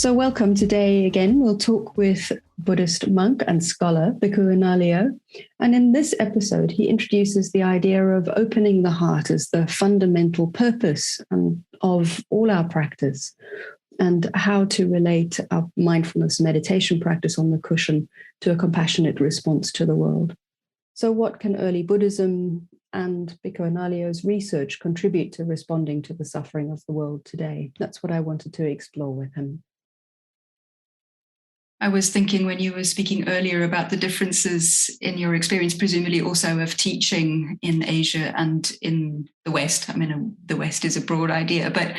So welcome. Today again, we'll talk with Buddhist monk and scholar Bhikkhu Anālayo. And in this episode, he introduces the idea of opening the heart as the fundamental purpose of all our practice, and how to relate our mindfulness meditation practice on the cushion to a compassionate response to the world. So what can early Buddhism and Bhikkhu Anālayo's research contribute to responding to the suffering of the world today? That's what I wanted to explore with him. I was thinking when you were speaking earlier about the differences in your experience, presumably also of teaching in Asia and in the West. I mean, the West is a broad idea, but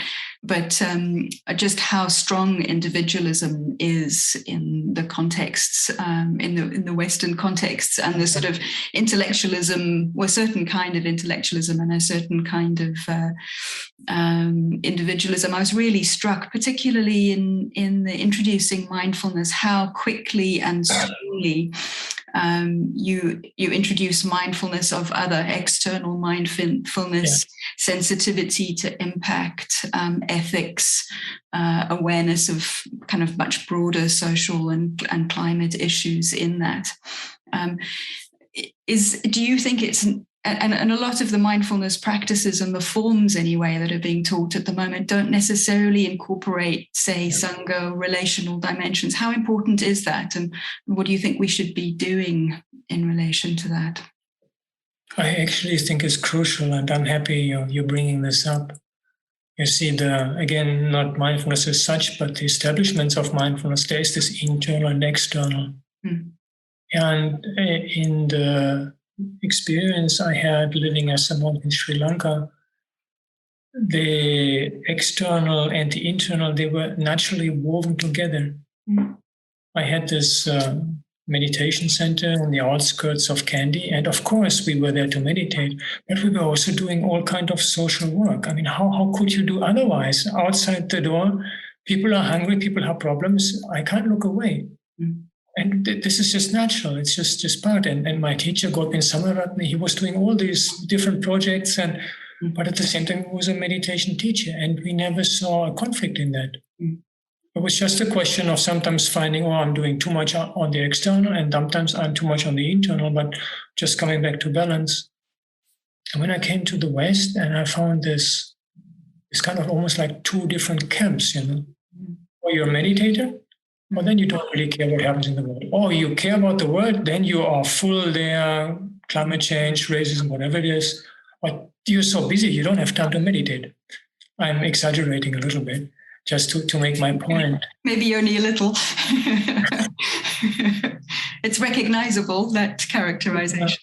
just how strong individualism is in the contexts, in the Western contexts, and the sort of intellectualism, or a certain kind of intellectualism and a certain kind of individualism. I was really struck, particularly in the introducing mindfulness, how quickly and strongly you introduce mindfulness of other external mindfulness, sensitivity to impact, ethics, awareness of kind of much broader social and climate issues in that. Do you think it's and a lot of the mindfulness practices and the forms anyway that are being taught at the moment don't necessarily incorporate, say, sangha, relational dimensions? How important is that? And what do you think we should be doing in relation to that? I actually think it's crucial, and I'm happy you're bringing this up. You see, again, not mindfulness as such, but the establishments of mindfulness, there is this internal and external. And in the experience I had living as a monk in Sri Lanka, the external and the internal, they were naturally woven together. I had this meditation center on the outskirts of Kandy, and of course we were there to meditate, but we were also doing all kinds of social work. I mean, how could you do otherwise? Outside the door, people are hungry, people have problems. I can't look away. And this is just natural. It's just part. And my teacher, Gopin Samaratne, he was doing all these different projects, but at the same time, he was a meditation teacher, and we never saw a conflict in that. It was just a question of sometimes finding, I'm doing too much on the external, and sometimes I'm too much on the internal, but just coming back to balance. And when I came to the West, and I found this kind of almost like two different camps, Or you're a meditator, but then you don't really care what happens in the world. Or you care about the world, then you are full there, climate change, racism, whatever it is. But you're so busy, you don't have time to meditate. I'm exaggerating a little bit, just to make my point. Maybe only a little. It's recognizable, that characterization.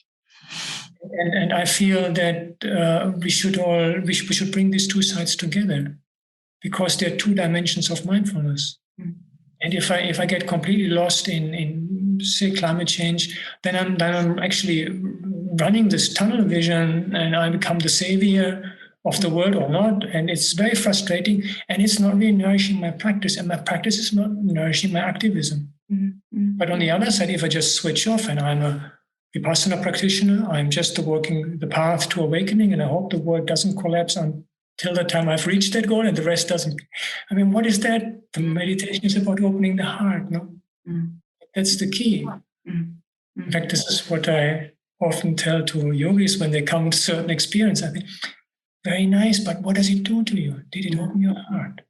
And I feel that we should bring these two sides together, because there are two dimensions of mindfulness. And if I get completely lost in say climate change, then I'm actually running this tunnel vision, and I become the savior of the world or not. And it's very frustrating, and it's not really nourishing my practice, and my practice is not nourishing my activism. But on the other side, if I just switch off and I'm a Vipassana practitioner, I'm just walking the path to awakening, and I hope the world doesn't collapse until the time I've reached that goal and the rest doesn't. I mean, what is that? The meditation is about opening the heart, no? That's the key. In fact, this is what I often tell to yogis when they come to certain experience. I think, very nice, but what does it do to you? Did it open your heart?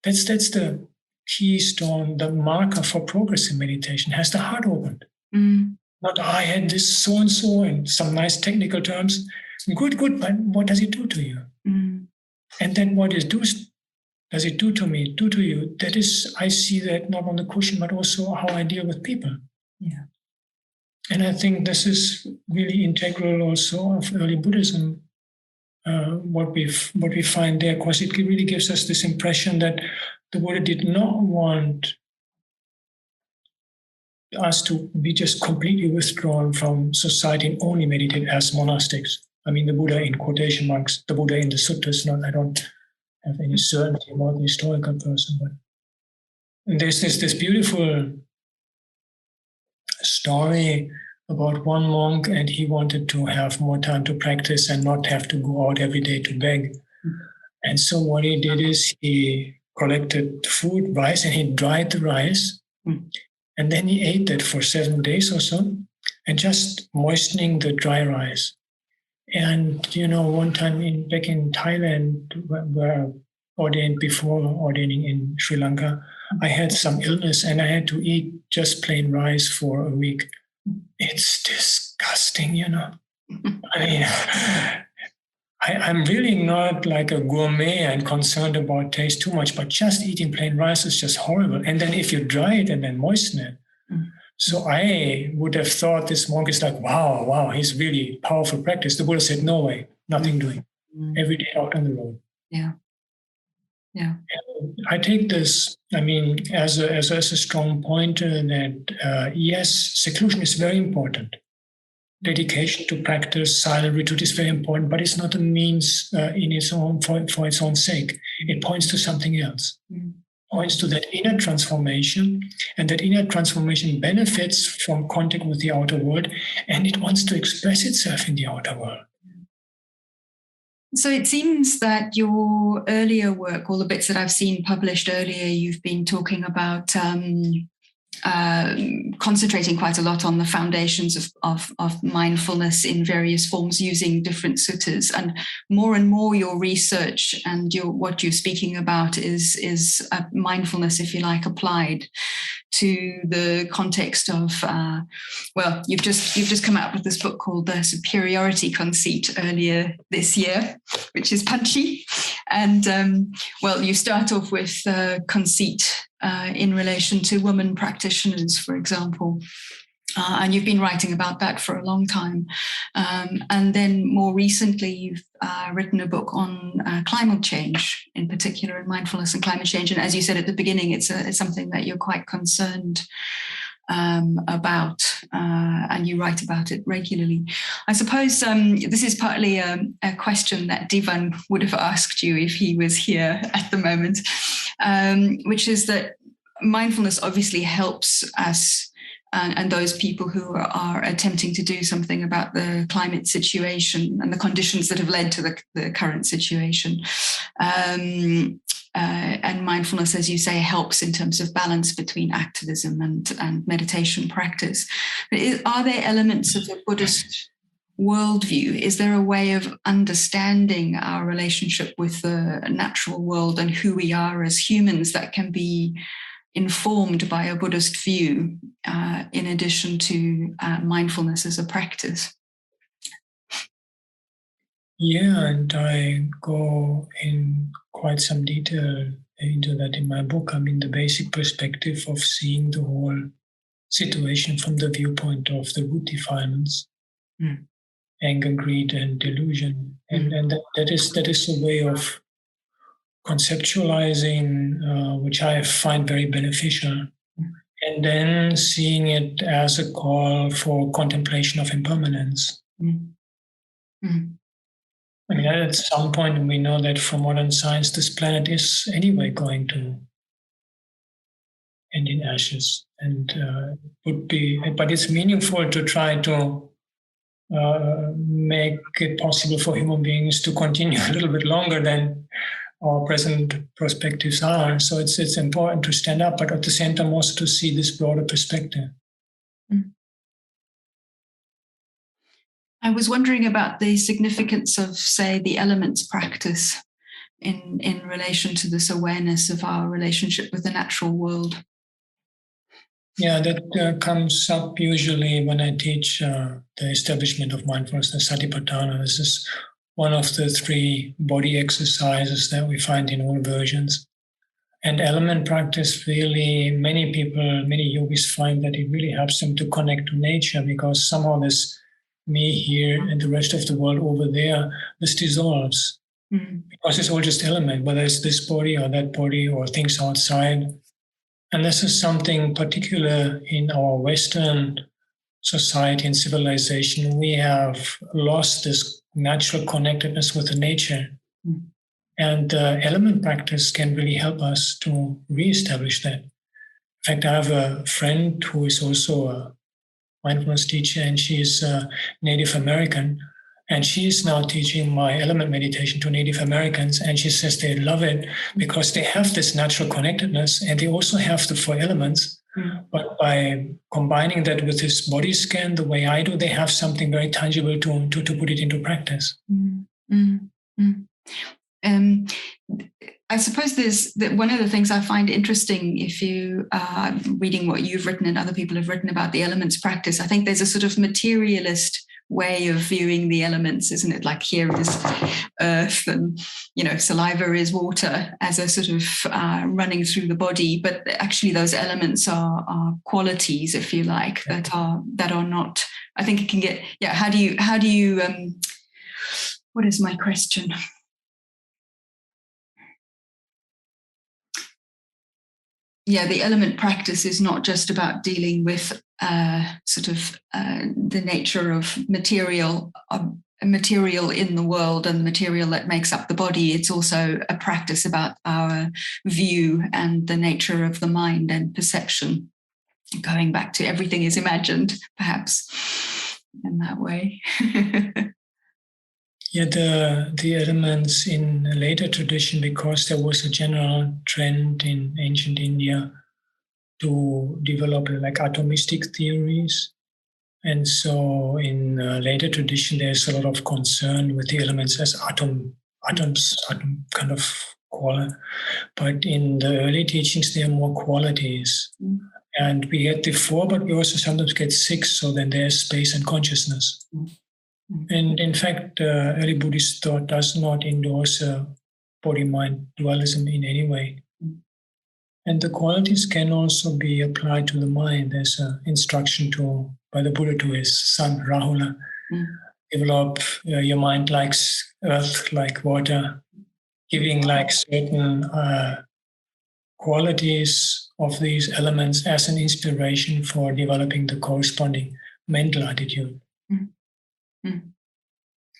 That's the keystone, the marker for progress in meditation. Has the heart opened? Not, I had this so-and-so and some nice technical terms. Good, but what does it do to you? And then what does it do to me, do to you? That is, I see that not on the cushion, but also how I deal with people. And I think this is really integral also of early Buddhism, what we find there, because it really gives us this impression that the Buddha did not want us to be just completely withdrawn from society and only meditate as monastics. I mean, the Buddha in quotation marks, the Buddha in the suttas. I don't have any certainty about the historical person, but there's this beautiful story about one monk, and he wanted to have more time to practice and not have to go out every day to beg. And so what he did is he collected food, rice, and he dried the rice. And then he ate that for 7 days or so, and just moistening the dry rice. And, one time back in Thailand, where I ordained before ordaining in Sri Lanka, I had some illness and I had to eat just plain rice for a week. It's disgusting, I mean, I'm really not like a gourmet and concerned about taste too much, but just eating plain rice is just horrible. And then if you dry it and then moisten it. So I would have thought this monk is like, wow, he's really powerful practice. The Buddha said, no way, nothing doing. Every day out on the road. Yeah. And I take this, as a strong pointer that, yes, seclusion is very important. Dedication to practice, silent retreat is very important, but it's not a means in its own for its own sake. It points to something else. Points to that inner transformation, and that inner transformation benefits from contact with the outer world, and it wants to express itself in the outer world. So it seems that your earlier work, all the bits that I've seen published earlier, you've been talking about concentrating quite a lot on the foundations of mindfulness in various forms using different suttas, and more your research and what you're speaking about is mindfulness, if you like, applied to the context of you've just come out with this book called The Superiority Conceit earlier this year, which is punchy, and you start off with conceit in relation to women practitioners, for example. And you've been writing about that for a long time. And then more recently, you've written a book on climate change, in particular, and mindfulness and climate change. And as you said at the beginning, it's something that you're quite concerned about, and you write about it regularly. I suppose this is partly a question that Divan would have asked you if he was here at the moment, which is that mindfulness obviously helps us and those people who are attempting to do something about the climate situation and the conditions that have led to the current situation. And mindfulness, as you say, helps in terms of balance between activism and meditation practice. Are there elements of the Buddhist worldview? Is there a way of understanding our relationship with the natural world and who we are as humans that can be informed by a Buddhist view, in addition to mindfulness as a practice? Yeah, and I go in quite some detail into that in my book. The basic perspective of seeing the whole situation from the viewpoint of the root defilements, anger, greed, and delusion. And that is a way of conceptualizing, which I find very beneficial, and then seeing it as a call for contemplation of impermanence. At some point we know that from modern science, this planet is anyway going to end in ashes, and but it's meaningful to try to make it possible for human beings to continue a little bit longer than our present perspectives are. So it's important to stand up, but at the same time also to see this broader perspective. I was wondering about the significance of, say, the elements practice in relation to this awareness of our relationship with the natural world. Yeah, that comes up usually when I teach the establishment of mindfulness, the Satipatthana. This is one of the 3 body exercises that we find in all versions. And element practice really, many yogis find that it really helps them to connect to nature, because somehow this me here and the rest of the world over there, this dissolves. Because it's all just element, whether it's this body or that body or things outside. And this is something particular in our Western society and civilization. We have lost this natural connectedness with the nature. And element practice can really help us to reestablish that. In fact, I have a friend who is also a mindfulness teacher, and she is Native American. And she is now teaching my element meditation to Native Americans. And she says they love it because they have this natural connectedness and they also have the 4 elements. But by combining that with this body scan, the way I do, they have something very tangible to put it into practice. I suppose there's one of the things I find interesting if you are reading what you've written and other people have written about the elements practice, I think there's a sort of materialist way of viewing the elements, isn't it? Like here is earth and, saliva is water as a sort of running through the body. But actually those elements are qualities, if you like, that are not, I think it can get, how do you, what is my question? The element practice is not just about dealing with the nature of material in the world and the material that makes up the body. It's also a practice about our view and the nature of the mind and perception. Going back to everything is imagined, perhaps, in that way. The elements in a later tradition, because there was a general trend in ancient India to develop like atomistic theories. And so in later tradition, there's a lot of concern with the elements as atom kind of quality. But in the early teachings, there are more qualities. And we get the 4, but we also sometimes get 6. So then there's space and consciousness. And in fact, early Buddhist thought does not endorse body-mind dualism in any way. And the qualities can also be applied to the mind. There's an instruction by the Buddha to his son Rahula. Develop your mind like earth, like water, giving like certain qualities of these elements as an inspiration for developing the corresponding mental attitude.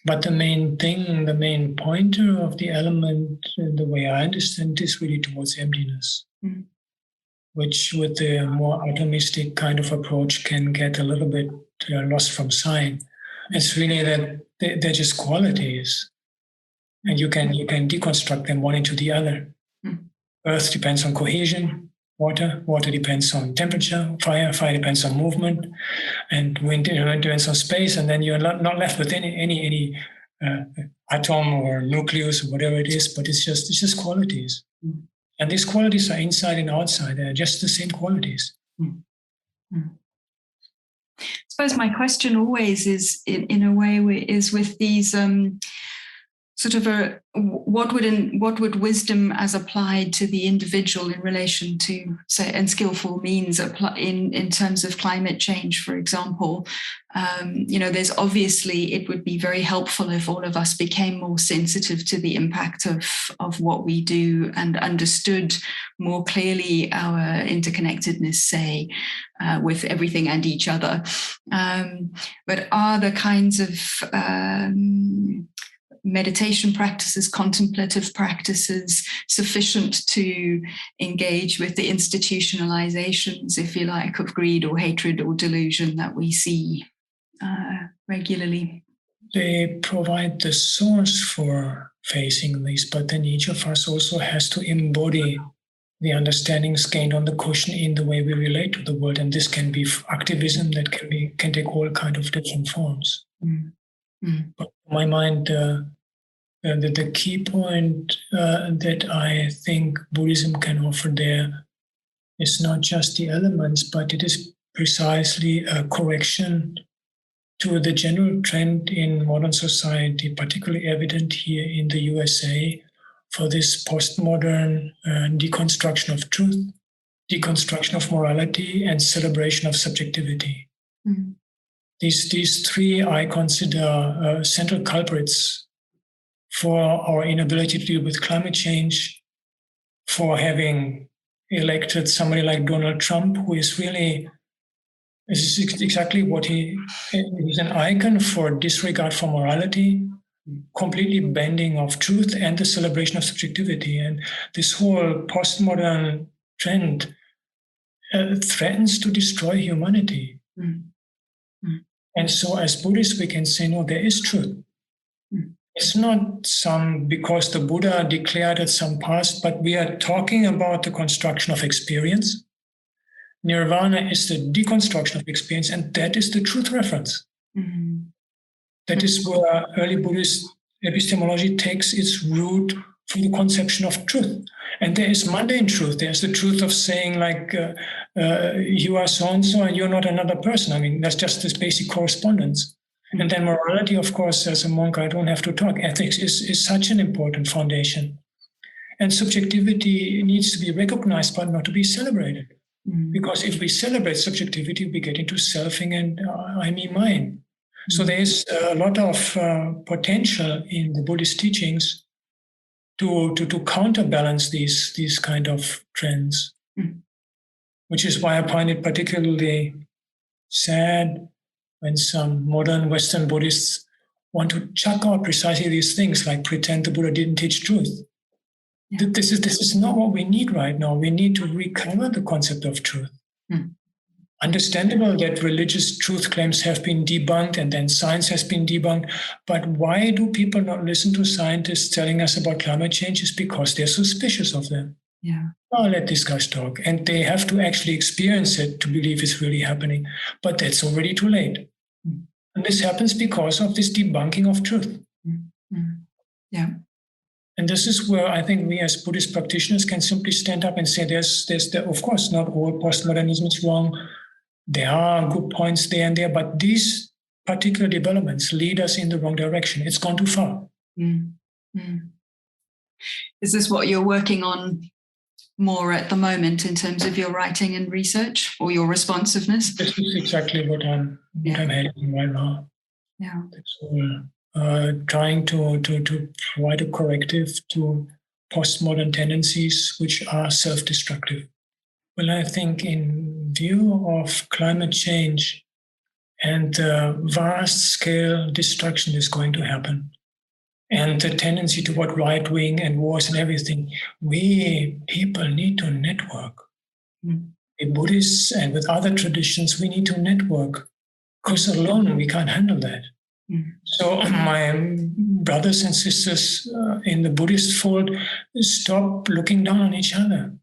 But the main pointer of the element, the way I understand it, is really towards emptiness, which with the more atomistic kind of approach can get a little bit lost from sight. It's really that they're just qualities, and you can deconstruct them one into the other. Earth depends on cohesion. Water depends on temperature. Fire depends on movement, and wind depends on space. And then you're not left with any atom or nucleus or whatever it is, but it's just qualities. And these qualities are inside and outside. They're just the same qualities. I suppose my question always is, in a way, is with these what would wisdom as applied to the individual in relation to, say, and skillful means apply in terms of climate change, for example. There's obviously, it would be very helpful if all of us became more sensitive to the impact of what we do and understood more clearly our interconnectedness, say, with everything and each other. But are the kinds of meditation practices, contemplative practices, sufficient to engage with the institutionalizations, if you like, of greed or hatred or delusion that we see regularly? They provide the source for facing these, but then each of us also has to embody the understandings gained on the cushion in the way we relate to the world. And this can be activism that can take all kind of different forms. But in my mind, the key point that I think Buddhism can offer there is not just the elements, but it is precisely a correction to the general trend in modern society, particularly evident here in the USA, for this postmodern deconstruction of truth, deconstruction of morality, and celebration of subjectivity. These 3 I consider central culprits for our inability to deal with climate change, for having elected somebody like Donald Trump, who is really, this is exactly what he's an icon for disregard for morality, completely bending of truth and the celebration of subjectivity. And this whole postmodern trend threatens to destroy humanity. And so as Buddhists, we can say, no, there is truth. It's not because the Buddha declared it some past, but we are talking about the construction of experience. Nirvana is the deconstruction of experience, and that is the truth reference. Mm-hmm. That is where early Buddhist epistemology takes its root from the conception of truth. And there is mundane truth. There's the truth of saying, like, you are so-and-so and you're not another person. I mean, that's just this basic correspondence. And then morality, of course, as a monk, I don't have to talk. Ethics is such an important foundation. And subjectivity needs to be recognized, but not to be celebrated. Mm-hmm. Because if we celebrate subjectivity, we get into selfing and I, me, mine. Mm-hmm. So there is a lot of potential in the Buddhist teachings to counterbalance these kind of trends, mm-hmm. which is why I find it particularly sad when some modern Western Buddhists want to chuck out precisely these things, like pretend the Buddha didn't teach truth. Yeah. This is not what we need right now. We need to recover the concept of truth. Understandable that religious truth claims have been debunked and then science has been debunked, but why do people not listen to scientists telling us about climate change? Is because they're suspicious of them. Yeah. Oh, let these guys talk. And they have to actually experience it to believe it's really happening. But that's already too late. And this happens because of this debunking of truth. Yeah. And this is where I think we as Buddhist practitioners can simply stand up and say, there's of course, not all postmodernism is wrong. There are good points there and there, but these particular developments lead us in the wrong direction. It's gone too far. Is this what you're working on more at the moment in terms of your writing and research or your responsiveness? This is exactly what I'm heading right now. Yeah. So, trying to provide a corrective to postmodern tendencies which are self-destructive. Well, I think in view of climate change and vast-scale destruction is going to happen, and the tendency toward right-wing and wars and everything, we people need to network. The Buddhists and with other traditions, we need to network, because alone we can't handle that. So my brothers and sisters in the Buddhist fold, stop looking down on each other.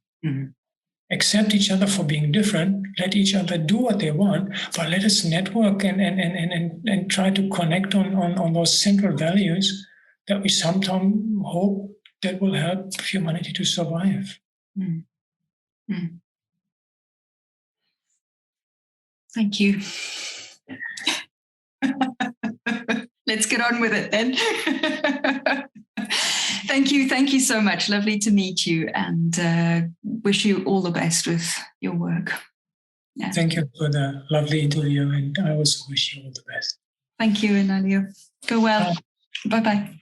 Accept each other for being different, let each other do what they want, but let us network and try to connect on those central values that we sometimes hope that will help humanity to survive. Thank you. Let's get on with it then. Thank you so much. Lovely to meet you, and wish you all the best with your work. Yeah. Thank you for the lovely interview, and I also wish you all the best. Thank you, Anālayo. Go well. Bye-bye.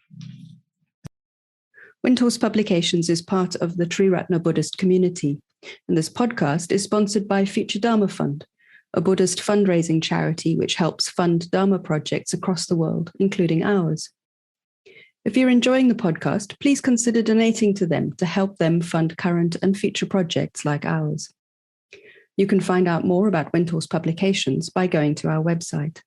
Windhorse Publications is part of the Triratna Buddhist community, and this podcast is sponsored by Future Dharma Fund, a Buddhist fundraising charity which helps fund Dharma projects across the world, including ours. If you're enjoying the podcast, please consider donating to them to help them fund current and future projects like ours. You can find out more about Windhorse Publications by going to our website.